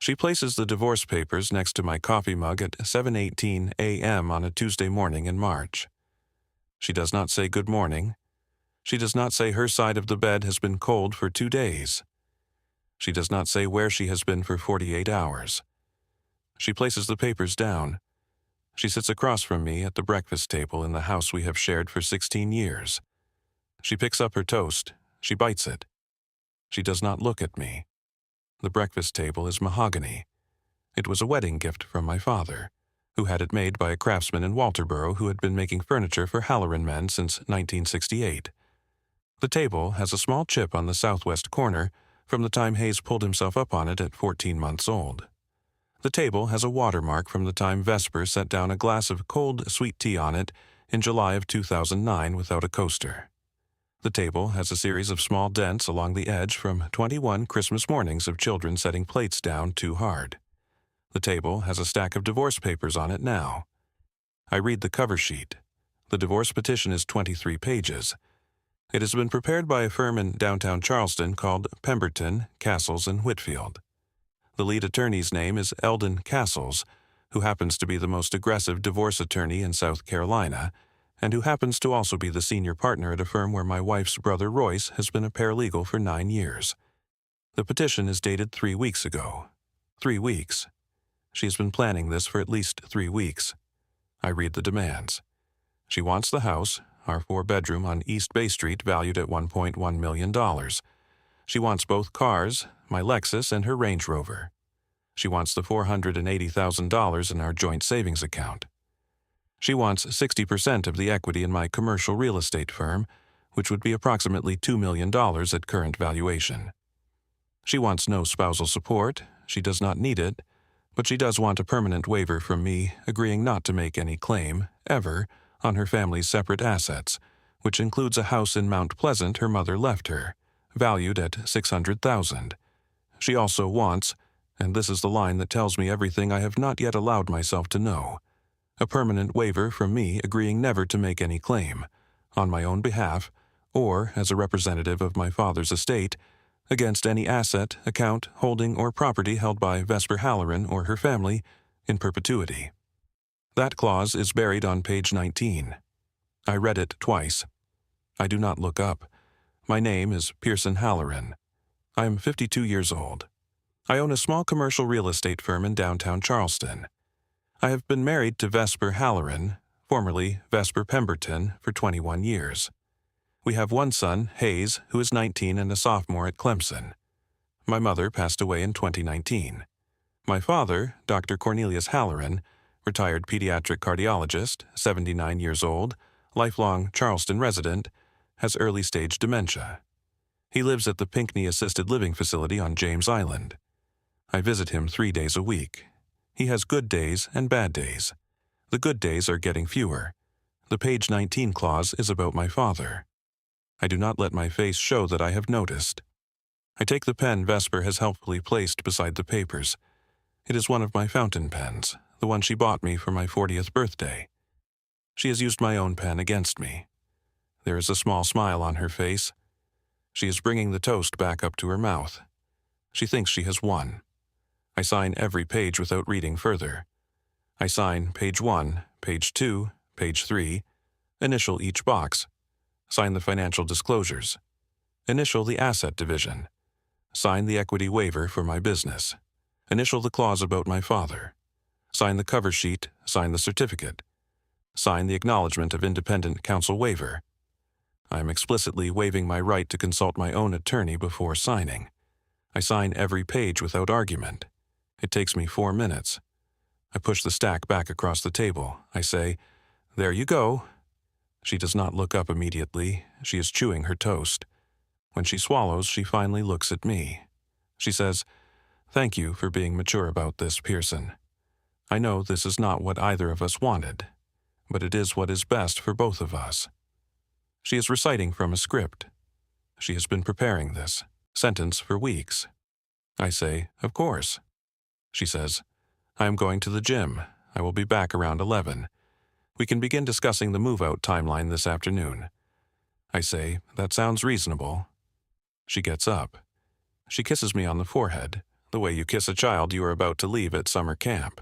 She places the divorce papers next to my coffee mug at 7:18 a.m. on a Tuesday morning in March. She does not say good morning. She does not say her side of the bed has been cold for 2 days. She does not say where she has been for 48 hours. She places the papers down. She sits across from me at the breakfast table in the house we have shared for 16 years. She picks up her toast. She bites it. She does not look at me. The breakfast table is mahogany. It was a wedding gift from my father, who had it made by a craftsman in Walterboro who had been making furniture for Halloran men since 1968. The table has a small chip on the southwest corner from the time Hayes pulled himself up on it at 14 months old. The table has a watermark from the time Vesper set down a glass of cold sweet tea on it in July of 2009 without a coaster. The table has a series of small dents along the edge from 21 Christmas mornings of children setting plates down too hard. The table has a stack of divorce papers on it now. I read the cover sheet. The divorce petition is 23 pages. It has been prepared by a firm in downtown Charleston called Pemberton, Castles, and Whitfield. The lead attorney's name is Eldon Castles, who happens to be the most aggressive divorce attorney in South Carolina, and who happens to also be the senior partner at a firm where my wife's brother Royce has been a paralegal for 9 years. The petition is dated 3 weeks ago. 3 weeks. She has been planning this for at least 3 weeks. I read the demands. She wants the house, our 4-bedroom on East Bay Street, valued at $1.1 million. She wants both cars, my Lexus and her Range Rover. She wants the $480,000 in our joint savings account. She wants 60% of the equity in my commercial real estate firm, which would be approximately $2 million at current valuation. She wants no spousal support. She does not need it, but she does want a permanent waiver from me, agreeing not to make any claim, ever, on her family's separate assets, which includes a house in Mount Pleasant her mother left her, valued at $600,000. She also wants, and this is the line that tells me everything I have not yet allowed myself to know, a permanent waiver from me agreeing never to make any claim, on my own behalf, or as a representative of my father's estate, against any asset, account, holding, or property held by Vesper Halloran or her family in perpetuity. That clause is buried on page 19. I read it twice. I do not look up. My name is Pearson Halloran. I am 52 years old. I own a small commercial real estate firm in downtown Charleston. I have been married to Vesper Halloran, formerly Vesper Pemberton, for 21 years. We have one son, Hayes, who is 19 and a sophomore at Clemson. My mother passed away in 2019. My father, Dr. Cornelius Halloran, retired pediatric cardiologist, 79 years old, lifelong Charleston resident, has early-stage dementia. He lives at the Pinckney Assisted Living Facility on James Island. I visit him 3 days a week. He has good days and bad days. The good days are getting fewer. The page 19 clause is about my father. I do not let my face show that I have noticed. I take the pen Vesper has helpfully placed beside the papers. It is one of my fountain pens, the one she bought me for my 40th birthday. She has used my own pen against me. There is a small smile on her face. She is bringing the toast back up to her mouth. She thinks she has won. I sign every page without reading further. I sign page 1, page 2, page 3, initial each box, sign the financial disclosures, initial the asset division, sign the equity waiver for my business, initial the clause about my father, sign the cover sheet, sign the certificate, sign the acknowledgement of independent counsel waiver. I am explicitly waiving my right to consult my own attorney before signing. I sign every page without argument. It takes me 4 minutes. I push the stack back across the table. I say, "There you go." She does not look up immediately. She is chewing her toast. When she swallows, she finally looks at me. She says, "Thank you for being mature about this, Pearson. I know this is not what either of us wanted, but it is what is best for both of us." She is reciting from a script. She has been preparing this sentence for weeks. I say, "Of course." She says, "I am going to the gym. I will be back around 11. We can begin discussing the move-out timeline this afternoon." I say, "That sounds reasonable." She gets up. She kisses me on the forehead, the way you kiss a child you are about to leave at summer camp.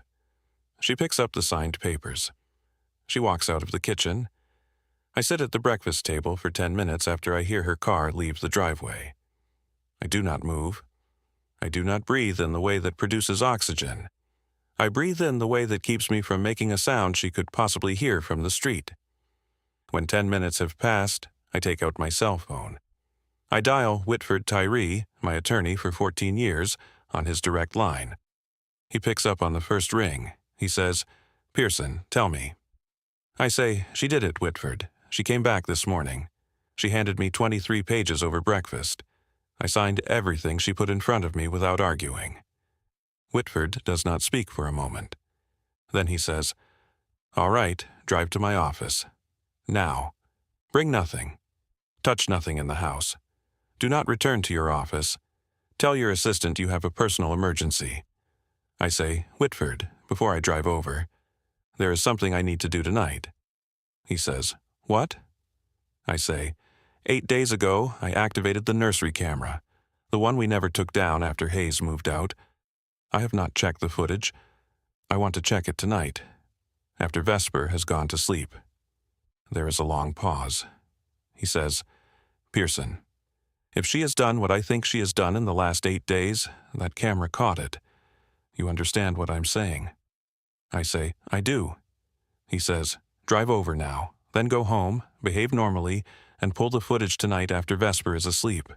She picks up the signed papers. She walks out of the kitchen. I sit at the breakfast table for 10 minutes after I hear her car leave the driveway. I do not move. I do not breathe in the way that produces oxygen. I breathe in the way that keeps me from making a sound she could possibly hear from the street. When 10 minutes have passed, I take out my cell phone. I dial Whitford Tyree, my attorney for 14 years, on his direct line. He picks up on the first ring. He says, "Pearson, tell me." I say, "She did it, Whitford. She came back this morning. She handed me 23 pages over breakfast. I signed everything she put in front of me without arguing." Whitford does not speak for a moment. Then he says, "All right, drive to my office. Now. Bring nothing. Touch nothing in the house. Do not return to your office. Tell your assistant you have a personal emergency." I say, "Whitford, before I drive over, there is something I need to do tonight." He says, "What?" I say, 8 days ago, I activated the nursery camera, the one we never took down after Hayes moved out. I have not checked the footage. I want to check it tonight, after Vesper has gone to sleep." There is a long pause. He says, "Pearson, if she has done what I think she has done in the last 8 days, that camera caught it. You understand what I'm saying?" I say, "I do." He says, "Drive over now, then go home, behave normally, and pull the footage tonight after Vesper is asleep.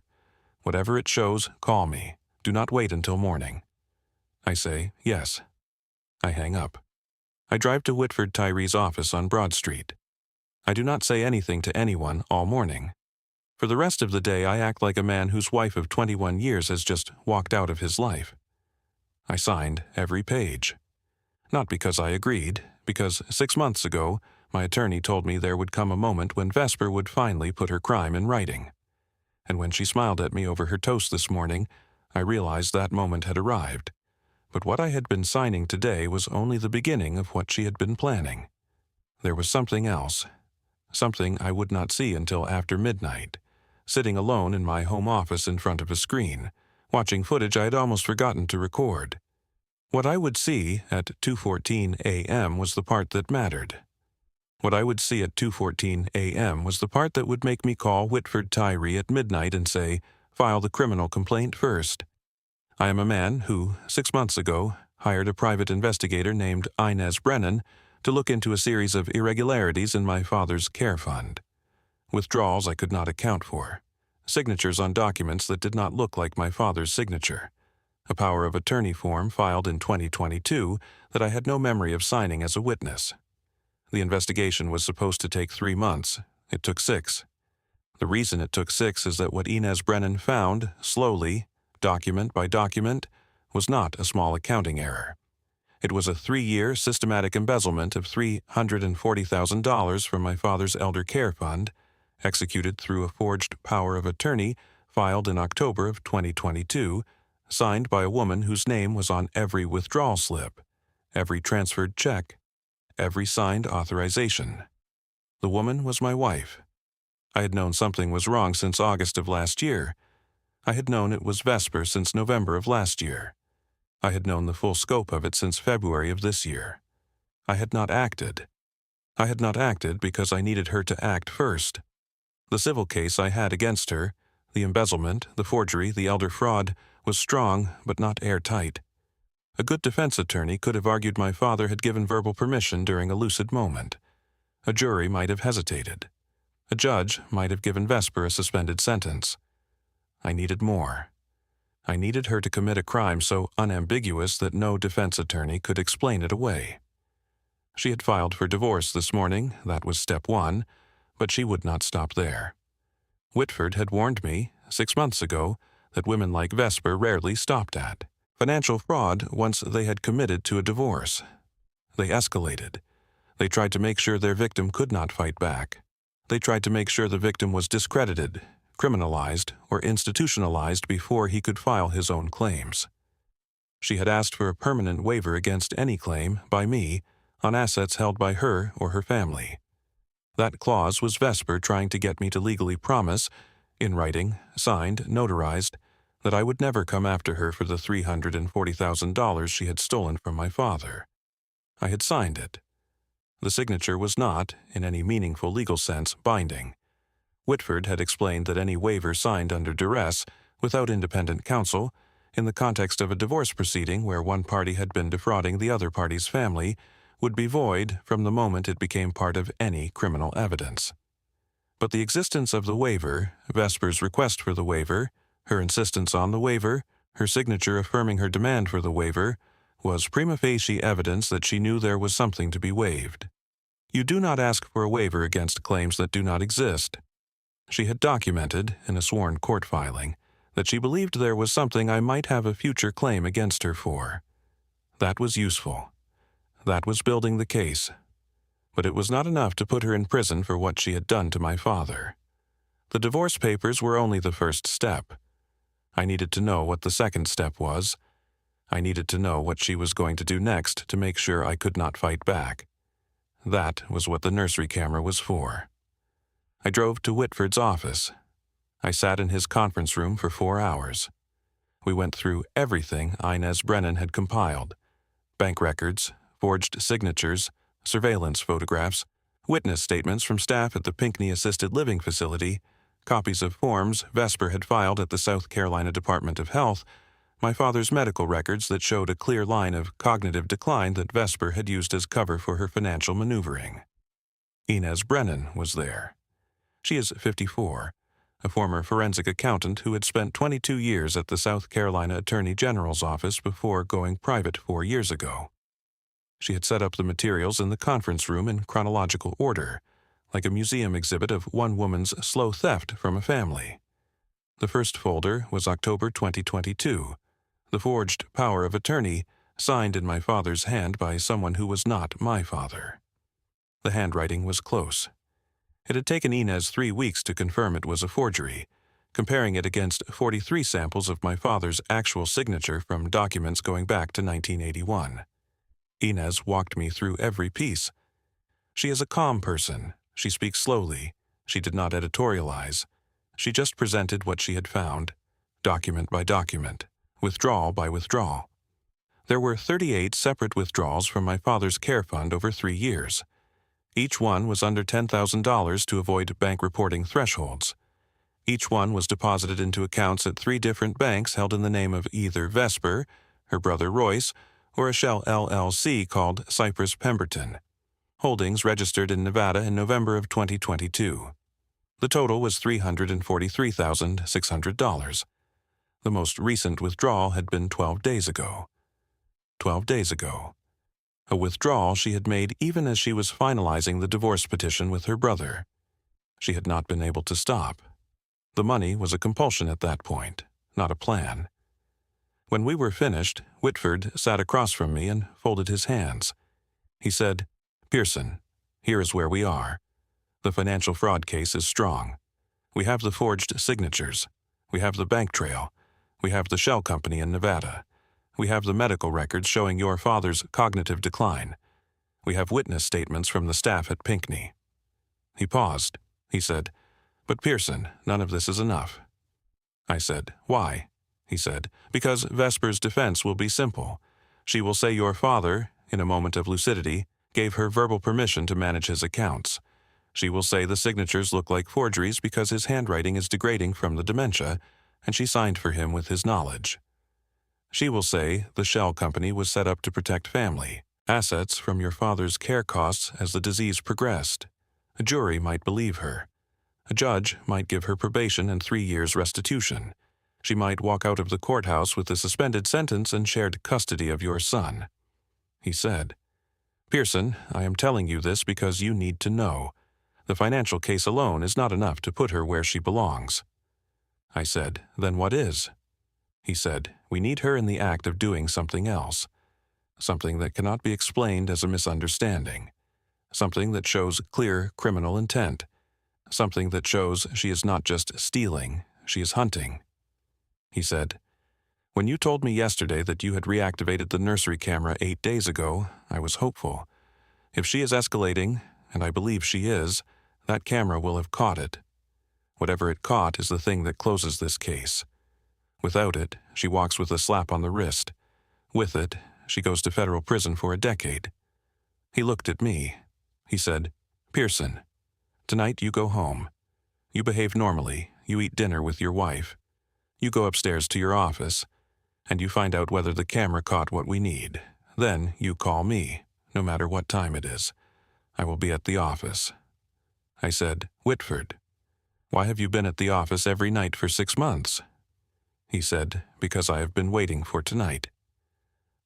Whatever it shows, call me. Do not wait until morning." I say, "Yes." I hang up. I drive to Whitford Tyree's office on Broad Street. I do not say anything to anyone all morning. For the rest of the day, I act like a man whose wife of 21 years has just walked out of his life. I signed every page. Not because I agreed, because 6 months ago, my attorney told me there would come a moment when Vesper would finally put her crime in writing. And when she smiled at me over her toast this morning, I realized that moment had arrived. But what I had been signing today was only the beginning of what she had been planning. There was something else, something I would not see until after midnight, sitting alone in my home office in front of a screen, watching footage I had almost forgotten to record. What I would see at 2:14 a.m. was the part that mattered. What I would see at 2:14 a.m. was the part that would make me call Whitford Tyree at midnight and say, "File the criminal complaint first." I am a man who, 6 months ago, hired a private investigator named Inez Brennan to look into a series of irregularities in my father's care fund. Withdrawals I could not account for, signatures on documents that did not look like my father's signature, a power of attorney form filed in 2022 that I had no memory of signing as a witness. The investigation was supposed to take 3 months. It took 6. The reason it took 6 is that what Inez Brennan found, slowly, document by document, was not a small accounting error. It was a 3-year systematic embezzlement of $340,000 from my father's elder care fund, executed through a forged power of attorney filed in October of 2022, signed by a woman whose name was on every withdrawal slip, every transferred check, every signed authorization. The woman was my wife. I had known something was wrong since August of last year. I had known it was Vesper since November of last year. I had known the full scope of it since February of this year. I had not acted. I had not acted because I needed her to act first. The civil case I had against her, the embezzlement, the forgery, the elder fraud, was strong but not airtight. A good defense attorney could have argued my father had given verbal permission during a lucid moment. A jury might have hesitated. A judge might have given Vesper a suspended sentence. I needed more. I needed her to commit a crime so unambiguous that no defense attorney could explain it away. She had filed for divorce this morning, that was step 1, but she would not stop there. Whitford had warned me, 6 months ago, that women like Vesper rarely stopped at financial fraud once they had committed to a divorce. They escalated. They tried to make sure their victim could not fight back. They tried to make sure the victim was discredited, criminalized, or institutionalized before he could file his own claims. She had asked for a permanent waiver against any claim, by me, on assets held by her or her family. That clause was Vesper trying to get me to legally promise, in writing, signed, notarized, that I would never come after her for the $340,000 she had stolen from my father. I had signed it. The signature was not, in any meaningful legal sense, binding. Whitford had explained that any waiver signed under duress, without independent counsel, in the context of a divorce proceeding where one party had been defrauding the other party's family, would be void from the moment it became part of any criminal evidence. But the existence of the waiver, Vesper's request for the waiver, her insistence on the waiver, her signature affirming her demand for the waiver, was prima facie evidence that she knew there was something to be waived. You do not ask for a waiver against claims that do not exist. She had documented, in a sworn court filing, that she believed there was something I might have a future claim against her for. That was useful. That was building the case. But it was not enough to put her in prison for what she had done to my father. The divorce papers were only the first step. I needed to know what the second step was. I needed to know what she was going to do next to make sure I could not fight back. That was what the nursery camera was for. I drove to Whitford's office. I sat in his conference room for 4 hours. We went through everything Inez Brennan had compiled: bank records, forged signatures, surveillance photographs, witness statements from staff at the Pinckney Assisted Living Facility, copies of forms Vesper had filed at the South Carolina Department of Health, my father's medical records that showed a clear line of cognitive decline that Vesper had used as cover for her financial maneuvering. Inez Brennan was there. She is 54, a former forensic accountant who had spent 22 years at the South Carolina Attorney General's office before going private 4 years ago. She had set up the materials in the conference room in chronological order, like a museum exhibit of one woman's slow theft from a family. The first folder was October 2022, the forged power of attorney, signed in my father's hand by someone who was not my father. The handwriting was close. It had taken Inez 3 weeks to confirm it was a forgery, comparing it against 43 samples of my father's actual signature from documents going back to 1981. Inez walked me through every piece. She is a calm person. She speaks slowly. She did not editorialize. She just presented what she had found, document by document, withdrawal by withdrawal. There were 38 separate withdrawals from my father's care fund over 3 years. Each one was under $10,000 to avoid bank reporting thresholds. Each one was deposited into accounts at 3 different banks held in the name of either Vesper, her brother Royce, or a shell LLC called Cypress Pemberton. Holdings registered in Nevada in November of 2022. The total was $343,600. The most recent withdrawal had been 12 days ago. 12 days ago. A withdrawal she had made even as she was finalizing the divorce petition with her brother. She had not been able to stop. The money was a compulsion at that point, not a plan. When we were finished, Whitford sat across from me and folded his hands. He said, "Pearson, here is where we are. The financial fraud case is strong. We have the forged signatures. We have the bank trail. We have the shell company in Nevada. We have the medical records showing your father's cognitive decline. We have witness statements from the staff at Pinckney." He paused. He said, "But Pearson, none of this is enough." I said, "Why?" He said, "Because Vesper's defense will be simple. She will say your father, in a moment of lucidity, gave her verbal permission to manage his accounts. She will say the signatures look like forgeries because his handwriting is degrading from the dementia, and she signed for him with his knowledge. She will say the shell company was set up to protect family, assets from your father's care costs as the disease progressed. A jury might believe her. A judge might give her probation and 3 years restitution. She might walk out of the courthouse with a suspended sentence and shared custody of your son." He said, "Pearson, I am telling you this because you need to know. The financial case alone is not enough to put her where she belongs." I said, "Then what is?" He said, "We need her in the act of doing something else. Something that cannot be explained as a misunderstanding. Something that shows clear criminal intent. Something that shows she is not just stealing, she is hunting." He said, "When you told me yesterday that you had reactivated the nursery camera 8 days ago, I was hopeful. If she is escalating, and I believe she is, that camera will have caught it. Whatever it caught is the thing that closes this case. Without it, she walks with a slap on the wrist. With it, she goes to federal prison for a decade. He looked at me. He said, "Pearson, tonight you go home. You behave normally, you eat dinner with your wife. You go upstairs to your office, and you find out whether the camera caught what we need. Then you call me, no matter what time it is. I will be at the office." I said, "Whitford, why have you been at the office every night for 6 months?" He said, "Because I have been waiting for tonight."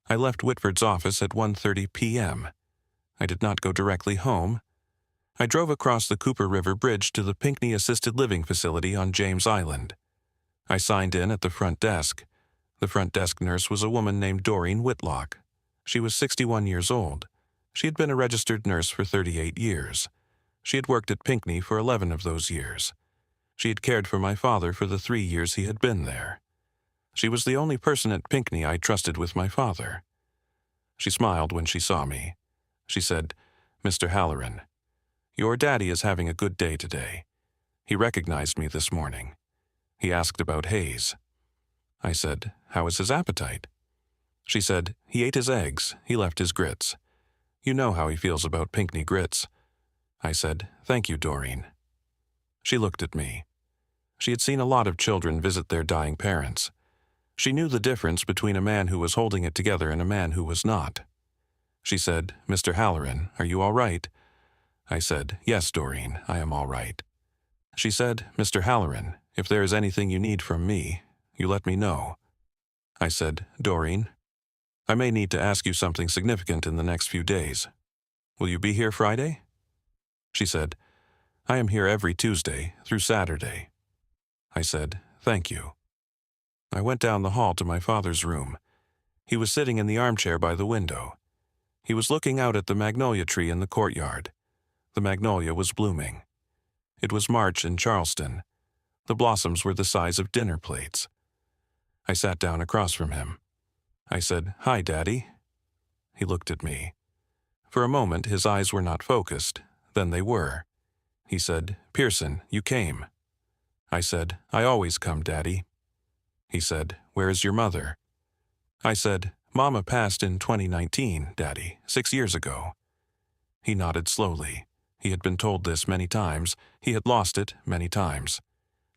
I left Whitford's office at 1:30 p.m. I did not go directly home. I drove across the Cooper River Bridge to the Pinckney Assisted Living Facility on James Island. I signed in at the front desk. The front desk nurse was a woman named Doreen Whitlock. She was 61 years old. She had been a registered nurse for 38 years. She had worked at Pinckney for 11 of those years. She had cared for my father for the 3 years he had been there. She was the only person at Pinckney I trusted with my father. She smiled when she saw me. She said, "Mr. Halloran, your daddy is having a good day today. He recognized me this morning. He asked about Hayes." I said, "How is his appetite?" She said, "He ate his eggs. He left his grits. You know how he feels about Pinckney grits." I said, "Thank you, Doreen." She looked at me. She had seen a lot of children visit their dying parents. She knew the difference between a man who was holding it together and a man who was not. She said, "Mr. Halloran, are you all right?" I said, "Yes, Doreen, I am all right." She said, "Mr. Halloran, if there is anything you need from me, you let me know." I said, "Doreen, I may need to ask you something significant in the next few days. Will you be here Friday?" She said, "I am here every Tuesday through Saturday." I said, "Thank you." I went down the hall to my father's room. He was sitting in the armchair by the window. He was looking out at the magnolia tree in the courtyard. The magnolia was blooming. It was March in Charleston. The blossoms were the size of dinner plates. I sat down across from him. I said, "Hi, Daddy." He looked at me. For a moment, his eyes were not focused. Then they were. He said, "Pearson, you came." I said, "I always come, Daddy." He said, "Where is your mother?" I said, "Mama passed in 2019, Daddy, 6 years ago." He nodded slowly. He had been told this many times. He had lost it many times.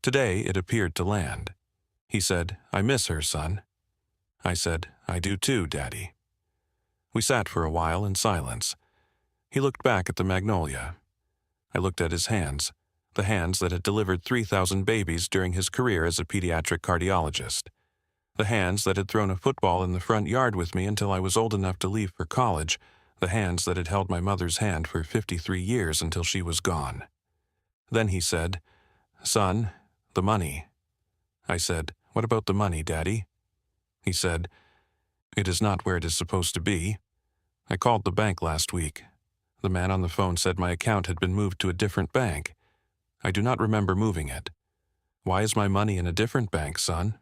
Today it appeared to land. He said, "I miss her, son." I said, "I do too, Daddy." We sat for a while in silence. He looked back at the magnolia. I looked at his hands, the hands that had delivered 3,000 babies during his career as a pediatric cardiologist. The hands that had thrown a football in the front yard with me until I was old enough to leave for college. The hands that had held my mother's hand for 53 years until she was gone. Then he said, "Son, the money." I said, "What about the money, Daddy?" He said, "It is not where it is supposed to be. I called the bank last week. The man on the phone said my account had been moved to a different bank. I do not remember moving it. Why is my money in a different bank, son?"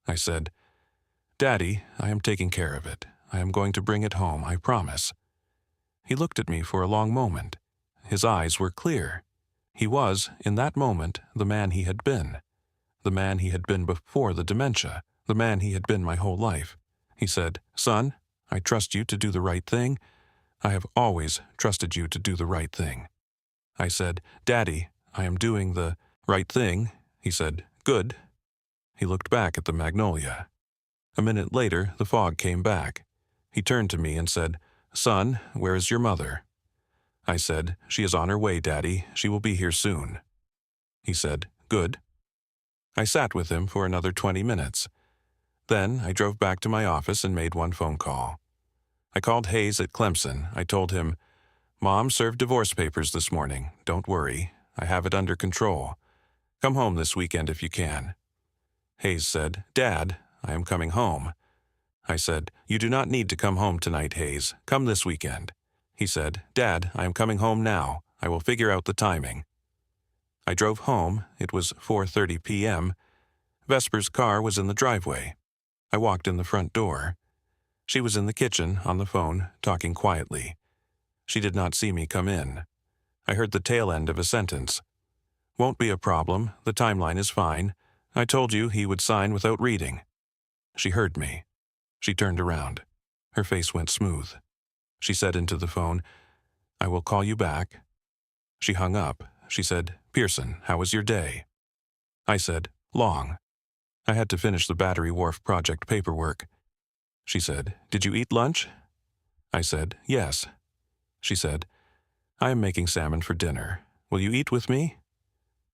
I said, "Daddy, I am taking care of it. I am going to bring it home, I promise." He looked at me for a long moment. His eyes were clear. He was, in that moment, the man he had been. The man he had been before the dementia. The man he had been my whole life. He said, "Son, I trust you to do the right thing. I have always trusted you to do the right thing." I said, "Daddy, I am doing the right thing." He said, "Good." He looked back at the magnolia. A minute later, the fog came back. He turned to me and said, "Son, where is your mother?" I said, "She is on her way, Daddy. She will be here soon." He said, "Good." I sat with him for another 20 minutes. Then I drove back to my office and made one phone call. I called Hayes at Clemson. I told him, "Mom served divorce papers this morning. Don't worry. I have it under control. Come home this weekend if you can." Hayes said, "Dad, I am coming home." I said, "You do not need to come home tonight, Hayes. Come this weekend." He said, "Dad, I am coming home now. I will figure out the timing." I drove home. It was 4:30 p.m. Vesper's car was in the driveway. I walked in the front door. She was in the kitchen, on the phone, talking quietly. She did not see me come in. I heard the tail end of a sentence. "Won't be a problem. The timeline is fine. I told you he would sign without reading." She heard me. She turned around. Her face went smooth. She said into the phone, "I will call you back." She hung up. She said, "Pearson, how was your day?" I said, "Long. I had to finish the Battery Wharf project paperwork." She said, "Did you eat lunch?" I said, "Yes." She said, "I am making salmon for dinner. Will you eat with me?"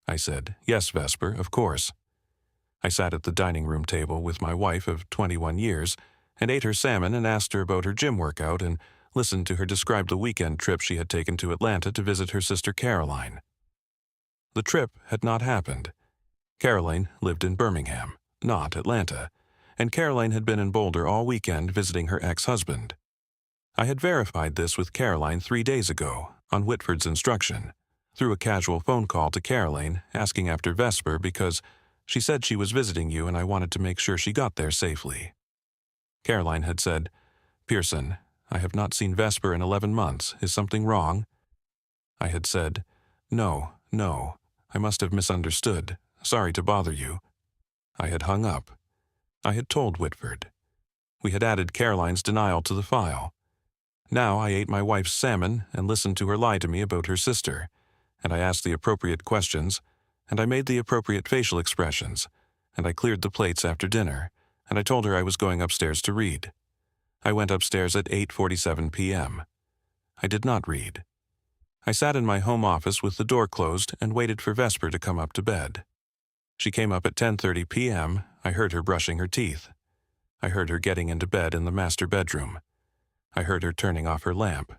I said, "Yes, Vesper, of course." I sat at the dining room table with my wife of 21 years and ate her salmon and asked her about her gym workout and listened to her describe the weekend trip she had taken to Atlanta to visit her sister Caroline. The trip had not happened. Caroline lived in Birmingham, not Atlanta, and Caroline had been in Boulder all weekend visiting her ex-husband. I had verified this with Caroline 3 days ago, on Whitford's instruction, through a casual phone call to Caroline asking after Vesper because she said she was visiting you and I wanted to make sure she got there safely. Caroline had said, "Pearson, I have not seen Vesper in 11 months. Is something wrong?" I had said, No, I must have misunderstood. Sorry to bother you." I had hung up. I had told Whitford. We had added Caroline's denial to the file. Now I ate my wife's salmon and listened to her lie to me about her sister, and I asked the appropriate questions, and I made the appropriate facial expressions, and I cleared the plates after dinner, and I told her I was going upstairs to read. I went upstairs at 8:47 p.m. I did not read. I sat in my home office with the door closed and waited for Vesper to come up to bed. She came up at 10:30 p.m. I heard her brushing her teeth. I heard her getting into bed in the master bedroom. I heard her turning off her lamp.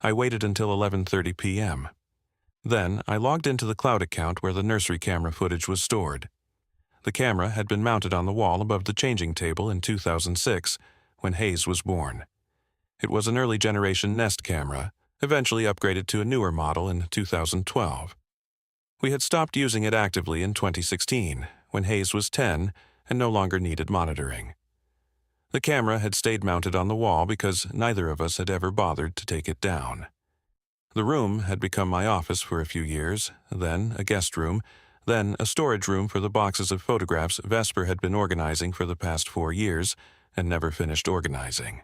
I waited until 11:30 p.m. Then I logged into the cloud account where the nursery camera footage was stored. The camera had been mounted on the wall above the changing table in 2006 when Hayes was born. It was an early generation Nest camera, eventually upgraded to a newer model in 2012. We had stopped using it actively in 2016 when Hayes was 10 and no longer needed monitoring. The camera had stayed mounted on the wall because neither of us had ever bothered to take it down. The room had become my office for a few years, then a guest room, then a storage room for the boxes of photographs Vesper had been organizing for the past 4 years and never finished organizing.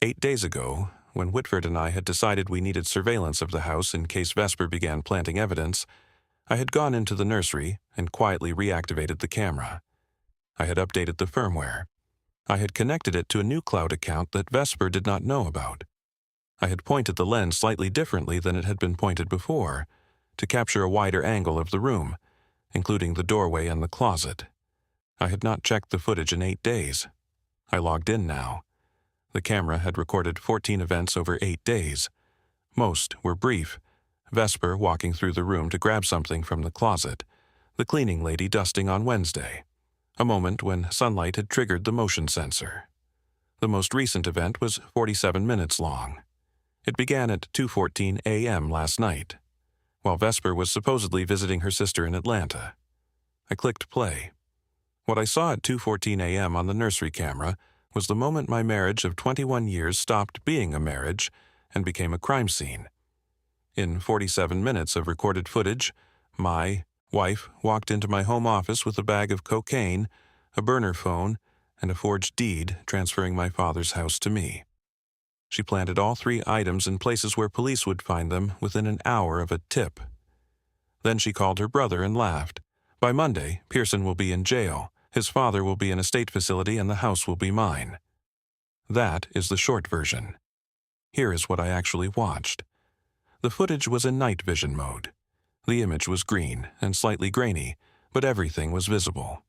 8 days ago, when Whitford and I had decided we needed surveillance of the house in case Vesper began planting evidence, I had gone into the nursery and quietly reactivated the camera. I had updated the firmware. I had connected it to a new cloud account that Vesper did not know about. I had pointed the lens slightly differently than it had been pointed before, to capture a wider angle of the room, including the doorway and the closet. I had not checked the footage in 8 days. I logged in now. The camera had recorded 14 events over 8 days. Most were brief. Vesper walking through the room to grab something from the closet, the cleaning lady dusting on Wednesday, a moment when sunlight had triggered the motion sensor. The most recent event was 47 minutes long. It began at 2:14 a.m. last night, while Vesper was supposedly visiting her sister in Atlanta. I clicked play. What I saw at 2:14 a.m. on the nursery camera was the moment my marriage of 21 years stopped being a marriage and became a crime scene. In 47 minutes of recorded footage, my wife walked into my home office with a bag of cocaine, a burner phone, and a forged deed transferring my father's house to me. She planted all 3 items in places where police would find them within an hour of a tip. Then she called her brother and laughed. By Monday, Pearson will be in jail, his father will be in a state facility, and the house will be mine. That is the short version. Here is what I actually watched. The footage was in night vision mode. The image was green and slightly grainy, but everything was visible.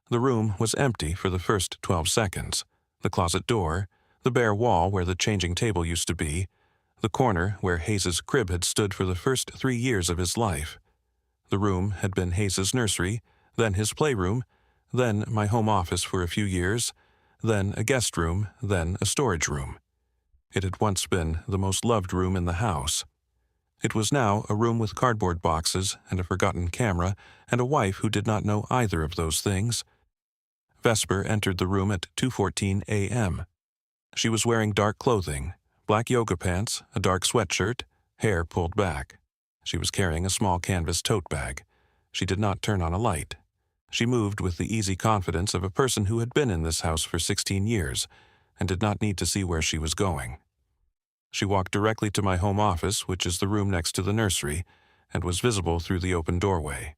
The room was empty for the first 12 seconds. The closet door, the bare wall where the changing table used to be, the corner where Hayes's crib had stood for the first 3 years of his life. The room had been Hayes's nursery, then his playroom, then my home office for a few years, then a guest room, then a storage room. It had once been the most loved room in the house. It was now a room with cardboard boxes and a forgotten camera and a wife who did not know either of those things. Vesper entered the room at 2:14 a.m. She was wearing dark clothing, black yoga pants, a dark sweatshirt, hair pulled back. She was carrying a small canvas tote bag. She did not turn on a light. She moved with the easy confidence of a person who had been in this house for 16 years and did not need to see where she was going. She walked directly to my home office, which is the room next to the nursery, and was visible through the open doorway.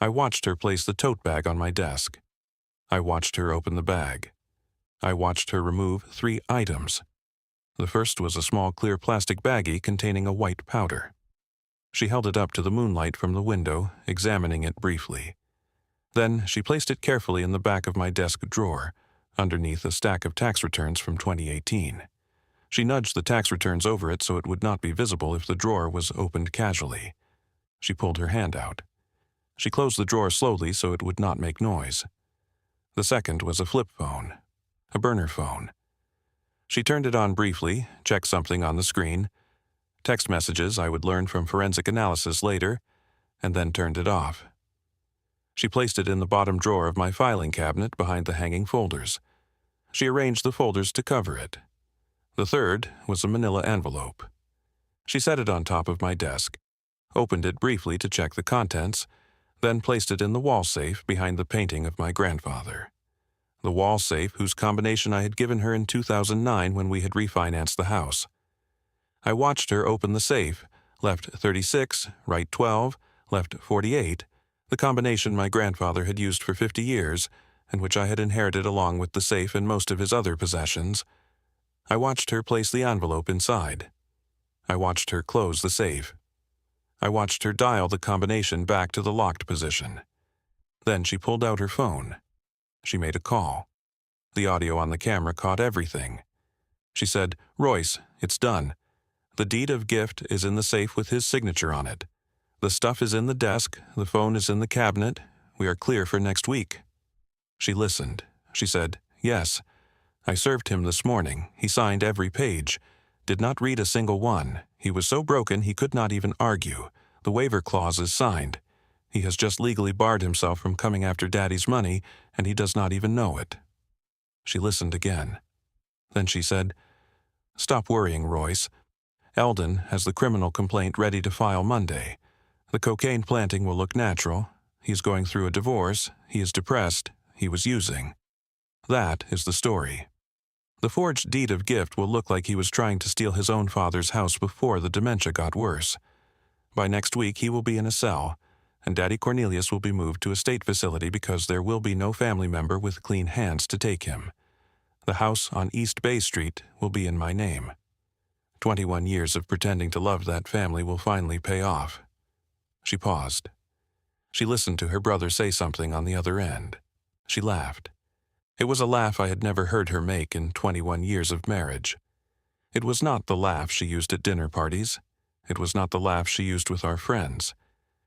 I watched her place the tote bag on my desk. I watched her open the bag. I watched her remove 3 items. The first was a small clear plastic baggie containing a white powder. She held it up to the moonlight from the window, examining it briefly. Then she placed it carefully in the back of my desk drawer, underneath a stack of tax returns from 2018. She nudged the tax returns over it so it would not be visible if the drawer was opened casually. She pulled her hand out. She closed the drawer slowly so it would not make noise. The second was a flip phone, a burner phone. She turned it on briefly, checked something on the screen, text messages I would learn from forensic analysis later, and then turned it off. She placed it in the bottom drawer of my filing cabinet behind the hanging folders. She arranged the folders to cover it. The third was a manila envelope. She set it on top of my desk, opened it briefly to check the contents, then placed it in the wall safe behind the painting of my grandfather. The wall safe whose combination I had given her in 2009 when we had refinanced the house. I watched her open the safe, left 36, right 12, left 48, the combination my grandfather had used for 50 years and which I had inherited along with the safe and most of his other possessions. I watched her place the envelope inside. I watched her close the safe. I watched her dial the combination back to the locked position. Then she pulled out her phone. She made a call. The audio on the camera caught everything. She said, "Royce, it's done. The deed of gift is in the safe with his signature on it. The stuff is in the desk, the phone is in the cabinet. We are clear for next week." She listened. She said, "Yes. I served him this morning. He signed every page. Did not read a single one. He was so broken he could not even argue. The waiver clause is signed. He has just legally barred himself from coming after Daddy's money, and he does not even know it." She listened again. Then she said, "Stop worrying, Royce. Eldon has the criminal complaint ready to file Monday. The cocaine planting will look natural. He is going through a divorce. He is depressed. He was using. That is the story. The forged deed of gift will look like he was trying to steal his own father's house before the dementia got worse. By next week he will be in a cell, and Daddy Cornelius will be moved to a state facility because there will be no family member with clean hands to take him. The house on East Bay Street will be in my name. 21 years of pretending to love that family will finally pay off." She paused. She listened to her brother say something on the other end. She laughed. It was a laugh I had never heard her make in 21 years of marriage. It was not the laugh she used at dinner parties. It was not the laugh she used with our friends.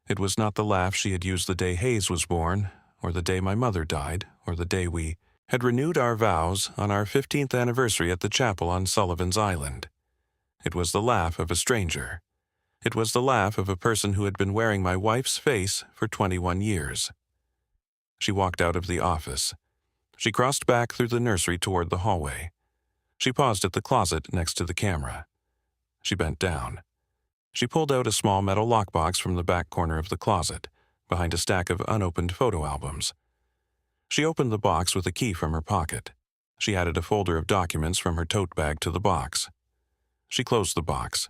It was not the laugh she had used the day Hayes was born, or the day my mother died, or the day we had renewed our vows on our 15th anniversary at the chapel on Sullivan's Island. It was the laugh of a stranger. It was the laugh of a person who had been wearing my wife's face for 21 years. She walked out of the office. She crossed back through the nursery toward the hallway. She paused at the closet next to the camera. She bent down. She pulled out a small metal lockbox from the back corner of the closet, behind a stack of unopened photo albums. She opened the box with a key from her pocket. She added a folder of documents from her tote bag to the box. She closed the box.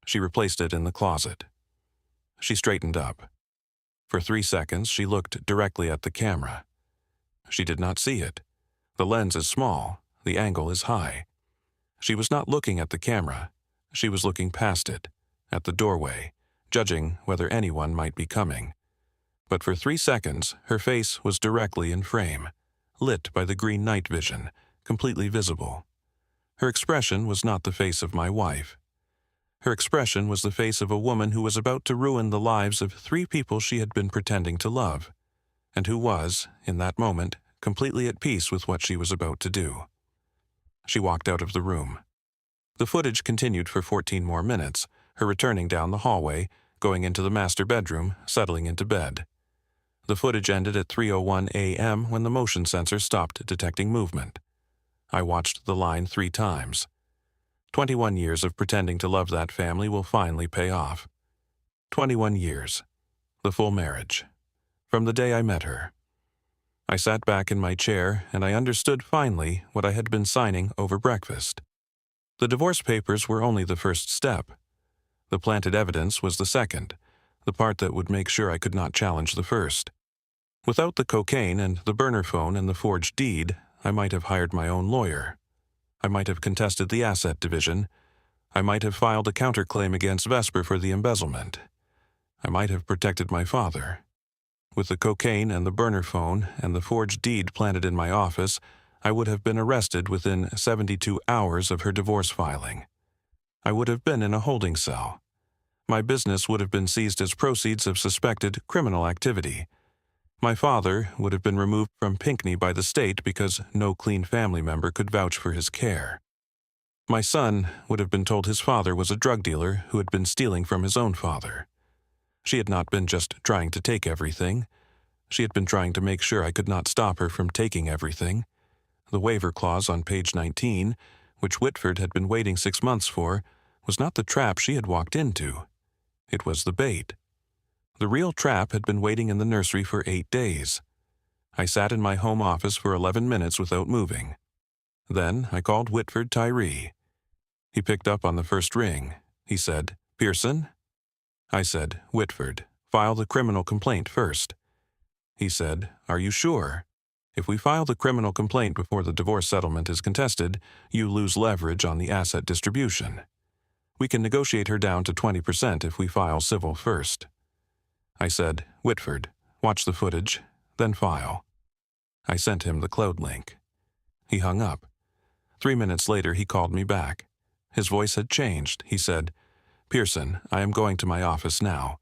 She replaced it in the closet. She straightened up. For 3 seconds, she looked directly at the camera. She did not see it. The lens is small. The angle is high. She was not looking at the camera. She was looking past it, at the doorway, judging whether anyone might be coming. But for 3 seconds, her face was directly in frame, lit by the green night vision, completely visible. Her expression was not the face of my wife. Her expression was the face of a woman who was about to ruin the lives of 3 people she had been pretending to love, and who was, in that moment, completely at peace with what she was about to do. She walked out of the room. The footage continued for 14 more minutes, her returning down the hallway, going into the master bedroom, settling into bed. The footage ended at 3:01 a.m. when the motion sensor stopped detecting movement. I watched the line 3 times. 21 years of pretending to love that family will finally pay off. 21 years. The full marriage. From the day I met her. I sat back in my chair and I understood finally what I had been signing over breakfast. The divorce papers were only the first step. The planted evidence was the second, the part that would make sure I could not challenge the first. Without the cocaine and the burner phone and the forged deed, I might have hired my own lawyer. I might have contested the asset division. I might have filed a counterclaim against Vesper for the embezzlement. I might have protected my father. With the cocaine and the burner phone and the forged deed planted in my office, I would have been arrested within 72 hours of her divorce filing. I would have been in a holding cell. My business would have been seized as proceeds of suspected criminal activity. My father would have been removed from Pinckney by the state because no clean family member could vouch for his care. My son would have been told his father was a drug dealer who had been stealing from his own father. She had not been just trying to take everything. She had been trying to make sure I could not stop her from taking everything. The waiver clause on page 19, which Whitford had been waiting 6 months for, was not the trap she had walked into. It was the bait. The real trap had been waiting in the nursery for 8 days. I sat in my home office for 11 minutes without moving. Then I called Whitford Tyree. He picked up on the first ring. He said, "Pearson?" I said, "Whitford, file the criminal complaint first." He said, "Are you sure? If we file the criminal complaint before the divorce settlement is contested, you lose leverage on the asset distribution. We can negotiate her down to 20% if we file civil first." I said, "Whitford, watch the footage, then file." I sent him the cloud link. He hung up. 3 minutes later he called me back. His voice had changed. He said, "Pearson, I am going to my office now.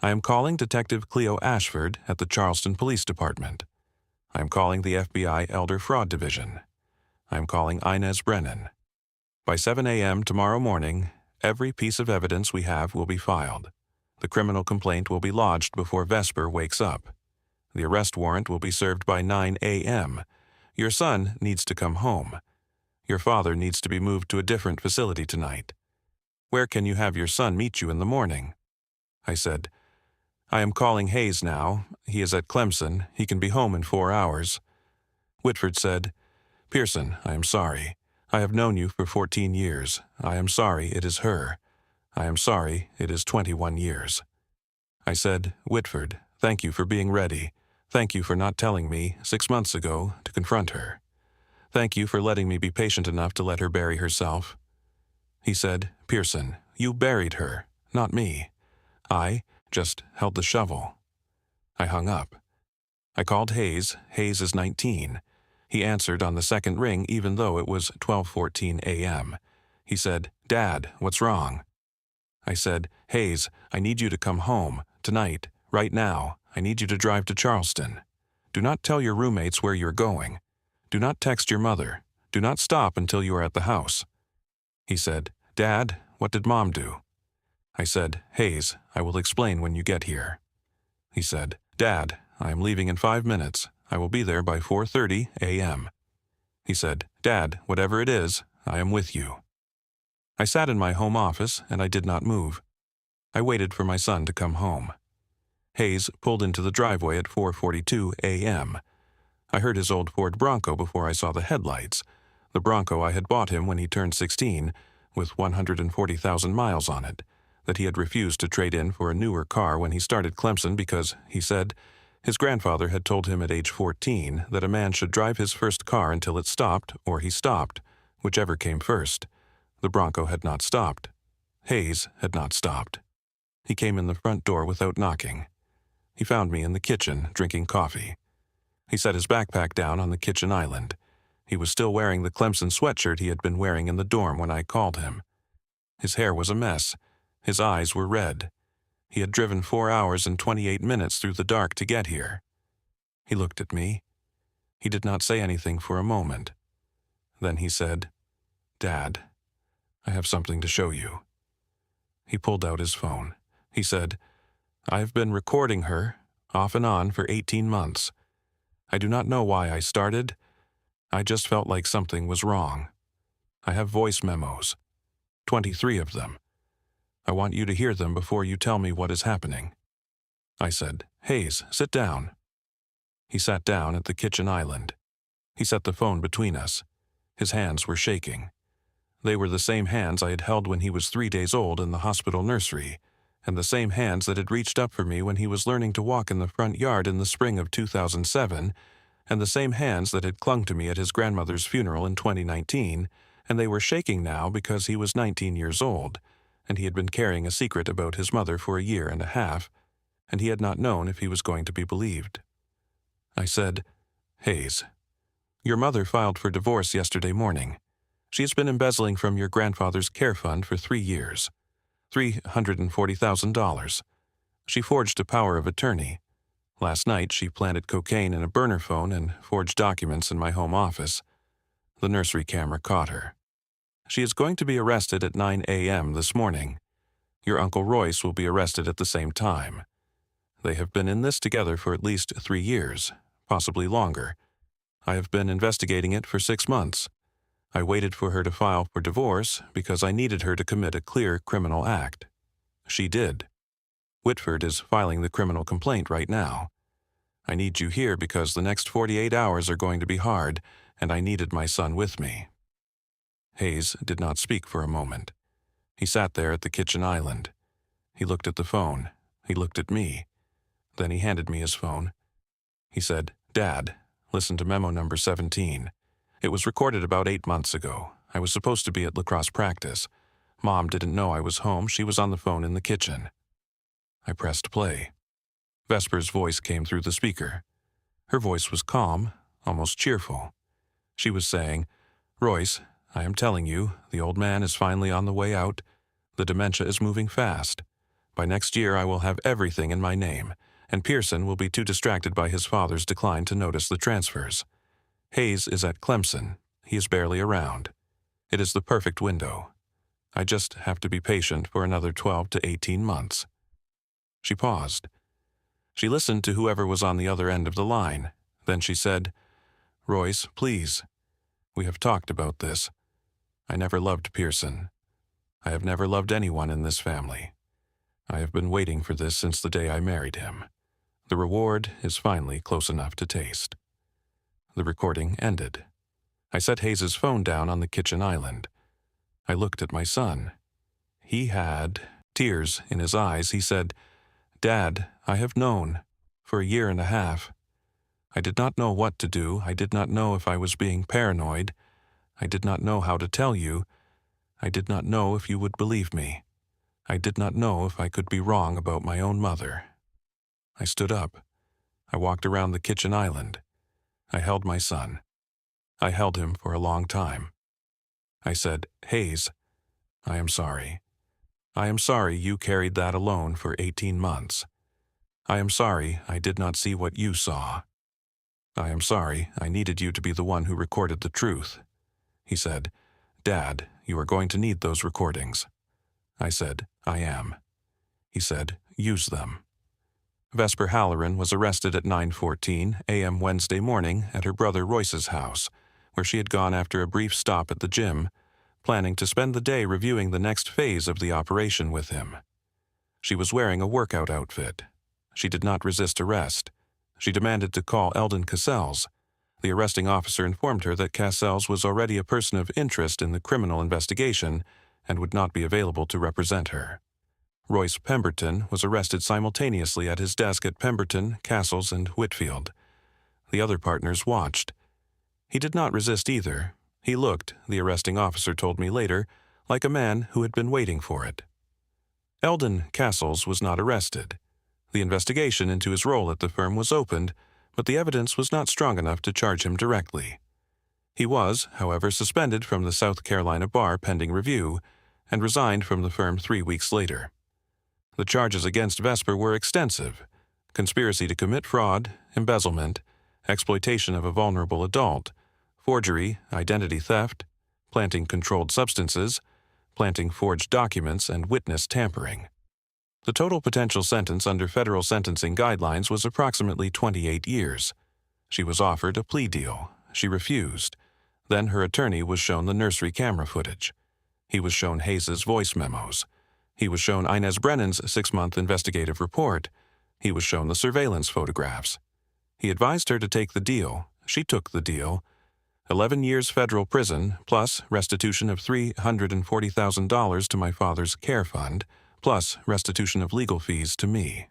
I am calling Detective Cleo Ashford at the Charleston Police Department. I am calling the FBI Elder Fraud Division. I am calling Inez Brennan. By 7 a.m. tomorrow morning, every piece of evidence we have will be filed. The criminal complaint will be lodged before Vesper wakes up. The arrest warrant will be served by 9 a.m. Your son needs to come home. Your father needs to be moved to a different facility tonight. Where can you have your son meet you in the morning?" I said, "I am calling Hayes now. He is at Clemson. He can be home in 4 hours." Whitford said, "Pearson, I am sorry. I have known you for 14 years. I am sorry it is her. I am sorry it is 21 years. I said, "Whitford, thank you for being ready. Thank you for not telling me, 6 months ago, to confront her. Thank you for letting me be patient enough to let her bury herself." He said, "Pearson, you buried her, not me. I just held the shovel." I hung up. I called Hayes. Hayes is 19. He answered on the second ring even though it was 12:14 a.m. He said, "Dad, what's wrong?" I said, "Hayes, I need you to come home, tonight, right now. I need you to drive to Charleston. Do not tell your roommates where you're going. Do not text your mother. Do not stop until you are at the house." He said, "Dad, what did Mom do?" I said, "Hayes, I will explain when you get here." He said, "Dad, I am leaving in 5 minutes. I will be there by 4:30 a.m. He said, "Dad, whatever it is, I am with you." I sat in my home office and I did not move. I waited for my son to come home. Hayes pulled into the driveway at 4:42 a.m. I heard his old Ford Bronco before I saw the headlights, the Bronco I had bought him when he turned 16, with 140,000 miles on it, that he had refused to trade in for a newer car when he started Clemson because, he said, his grandfather had told him at age 14 that a man should drive his first car until it stopped or he stopped, whichever came first. The Bronco had not stopped. Hayes had not stopped. He came in the front door without knocking. He found me in the kitchen drinking coffee. He set his backpack down on the kitchen island. He was still wearing the Clemson sweatshirt he had been wearing in the dorm when I called him. His hair was a mess. His eyes were red. He had driven 4 hours and 28 minutes through the dark to get here. He looked at me. He did not say anything for a moment. Then he said, "Dad, I have something to show you." He pulled out his phone. He said, "I have been recording her, off and on, for 18 months. I do not know why I started. I just felt like something was wrong. I have voice memos, 23 of them. I want you to hear them before you tell me what is happening." I said, "Hayes, sit down." He sat down at the kitchen island. He set the phone between us. His hands were shaking. They were the same hands I had held when he was 3 days old in the hospital nursery, and the same hands that had reached up for me when he was learning to walk in the front yard in the spring of 2007, and the same hands that had clung to me at his grandmother's funeral in 2019, and they were shaking now because he was 19 years old, and he had been carrying a secret about his mother for a year and a half, and he had not known if he was going to be believed. I said, "Hayes, your mother filed for divorce yesterday morning. She has been embezzling from your grandfather's care fund for 3 years. $340,000. She forged a power of attorney. Last night she planted cocaine in a burner phone and forged documents in my home office. The nursery camera caught her. She is going to be arrested at 9 a.m. this morning. Your Uncle Royce will be arrested at the same time. They have been in this together for at least 3 years, possibly longer. I have been investigating it for 6 months. I waited for her to file for divorce because I needed her to commit a clear criminal act. She did. Whitford is filing the criminal complaint right now. I need you here because the next 48 hours are going to be hard, and I needed my son with me." Hayes did not speak for a moment. He sat there at the kitchen island. He looked at the phone. He looked at me. Then he handed me his phone. He said, "Dad, listen to memo number 17. It was recorded about 8 months ago. I was supposed to be at lacrosse practice. Mom didn't know I was home. She was on the phone in the kitchen." I pressed play. Vesper's voice came through the speaker. Her voice was calm, almost cheerful. She was saying, "Royce, I am telling you, the old man is finally on the way out. The dementia is moving fast. By next year I will have everything in my name, and Pearson will be too distracted by his father's decline to notice the transfers. Hayes is at Clemson. He is barely around. It is the perfect window. I just have to be patient for another 12 to 18 months. She paused. She listened to whoever was on the other end of the line. Then she said, "Royce, please. We have talked about this. I never loved Pearson. I have never loved anyone in this family. I have been waiting for this since the day I married him. The reward is finally close enough to taste." The recording ended. I set Hayes's phone down on the kitchen island. I looked at my son. He had tears in his eyes. He said, "Dad, I have known for a year and a half. I did not know what to do. I did not know if I was being paranoid. I did not know how to tell you. I did not know if you would believe me. I did not know if I could be wrong about my own mother." I stood up. I walked around the kitchen island. I held my son. I held him for a long time. I said, "Hayes, I am sorry. I am sorry you carried that alone for 18 months. I am sorry I did not see what you saw. I am sorry I needed you to be the one who recorded the truth." He said, "Dad, you are going to need those recordings." I said, "I am." He said, "Use them." Vesper Halloran was arrested at 9:14 a.m. Wednesday morning at her brother Royce's house, where she had gone after a brief stop at the gym, planning to spend the day reviewing the next phase of the operation with him. She was wearing a workout outfit. She did not resist arrest. She demanded to call Eldon Cassels. The arresting officer informed her that Cassels was already a person of interest in the criminal investigation and would not be available to represent her. Royce Pemberton was arrested simultaneously at his desk at Pemberton, Cassels, and Whitfield. The other partners watched. He did not resist either. He looked, the arresting officer told me later, like a man who had been waiting for it. Eldon Cassels was not arrested. The investigation into his role at the firm was opened, but the evidence was not strong enough to charge him directly. He was, however, suspended from the South Carolina bar pending review, and resigned from the firm 3 weeks later. The charges against Vesper were extensive: conspiracy to commit fraud, embezzlement, exploitation of a vulnerable adult, forgery, identity theft, planting controlled substances, planting forged documents, and witness tampering. The total potential sentence under federal sentencing guidelines was approximately 28 years. She was offered a plea deal. She refused. Then her attorney was shown the nursery camera footage. He was shown Hayes's voice memos. He was shown Inez Brennan's 6-month investigative report. He was shown the surveillance photographs. He advised her to take the deal. She took the deal. 11 years federal prison, plus restitution of $340,000 to my father's care fund, plus restitution of legal fees to me.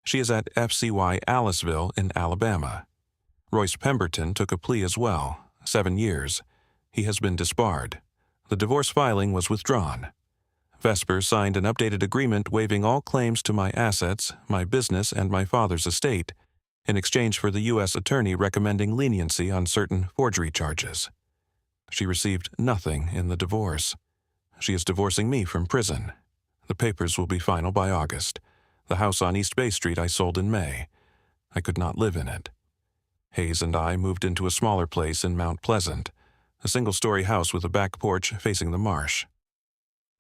She is at FCY Aliceville in Alabama. Royce Pemberton took a plea as well, 7 years. He has been disbarred. The divorce filing was withdrawn. Vesper signed an updated agreement waiving all claims to my assets, my business, and my father's estate, in exchange for the U.S. Attorney recommending leniency on certain forgery charges. She received nothing in the divorce. She is divorcing me from prison. The papers will be final by August. The house on East Bay Street I sold in May. I could not live in it. Hayes and I moved into a smaller place in Mount Pleasant, a single-story house with a back porch facing the marsh.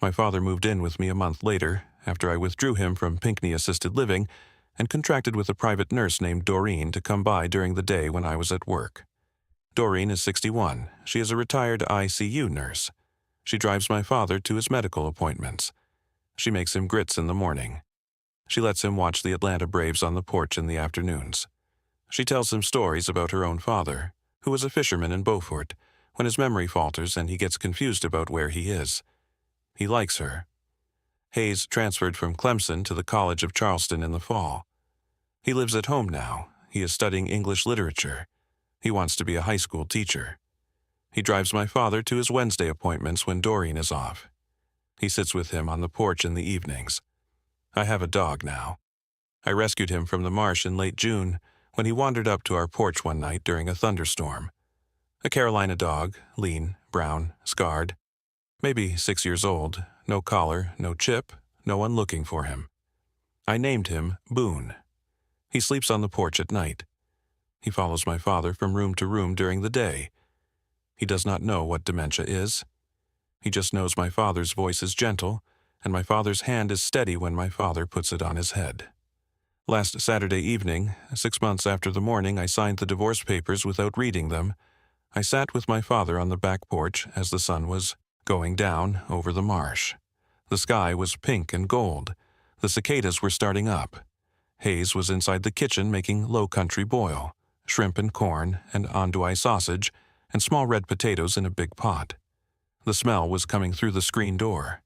My father moved in with me a month later, after I withdrew him from Pinckney Assisted Living and contracted with a private nurse named Doreen to come by during the day when I was at work. Doreen is 61. She is a retired ICU nurse. She drives my father to his medical appointments. She makes him grits in the morning. She lets him watch the Atlanta Braves on the porch in the afternoons. She tells him stories about her own father, who was a fisherman in Beaufort, when his memory falters and he gets confused about where he is. He likes her. Hayes transferred from Clemson to the College of Charleston in the fall. He lives at home now. He is studying English literature. He wants to be a high school teacher. He drives my father to his Wednesday appointments when Doreen is off. He sits with him on the porch in the evenings. I have a dog now. I rescued him from the marsh in late June when he wandered up to our porch one night during a thunderstorm. A Carolina dog, lean, brown, scarred. Maybe 6 years old, no collar, no chip, no one looking for him. I named him Boone. He sleeps on the porch at night. He follows my father from room to room during the day. He does not know what dementia is. He just knows my father's voice is gentle, and my father's hand is steady when my father puts it on his head. Last Saturday evening, 6 months after the morning I signed the divorce papers without reading them, I sat with my father on the back porch as the sun was going down over the marsh. The sky was pink and gold. The cicadas were starting up. Hayes was inside the kitchen making low country boil, shrimp and corn, and andouille sausage, and small red potatoes in a big pot. The smell was coming through the screen door.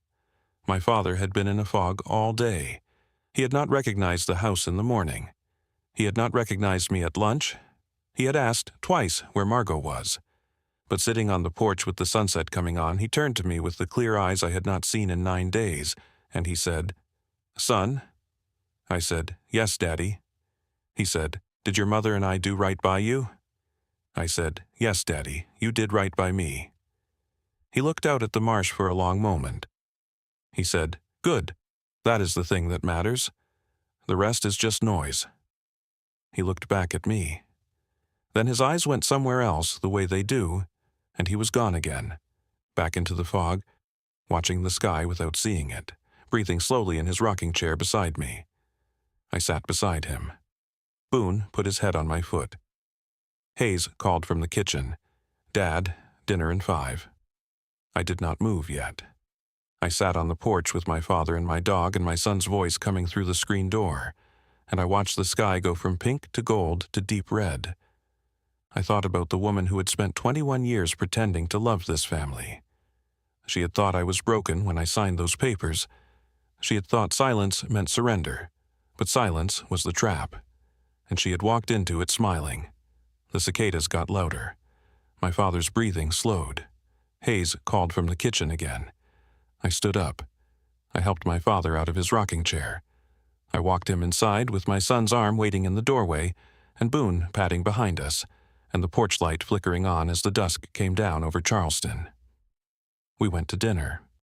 My father had been in a fog all day. He had not recognized the house in the morning. He had not recognized me at lunch. He had asked twice where Margot was. But sitting on the porch with the sunset coming on, he turned to me with the clear eyes I had not seen in 9 days, and he said, "Son?" I said, "Yes, Daddy." He said, "Did your mother and I do right by you?" I said, "Yes, Daddy, you did right by me." He looked out at the marsh for a long moment. He said, "Good. That is the thing that matters. The rest is just noise." He looked back at me. Then his eyes went somewhere else, the way they do, and he was gone again, back into the fog, watching the sky without seeing it, breathing slowly in his rocking chair beside me. I sat beside him. Boone put his head on my foot. Hayes called from the kitchen, "Dad, dinner in 5." I did not move yet. I sat on the porch with my father and my dog and my son's voice coming through the screen door, and I watched the sky go from pink to gold to deep red. I thought about the woman who had spent 21 years pretending to love this family. She had thought I was broken when I signed those papers. She had thought silence meant surrender, but silence was the trap, and she had walked into it smiling. The cicadas got louder. My father's breathing slowed. Hayes called from the kitchen again. I stood up. I helped my father out of his rocking chair. I walked him inside with my son's arm waiting in the doorway, and Boone padding behind us, and the porch light flickering on as the dusk came down over Charleston. We went to dinner.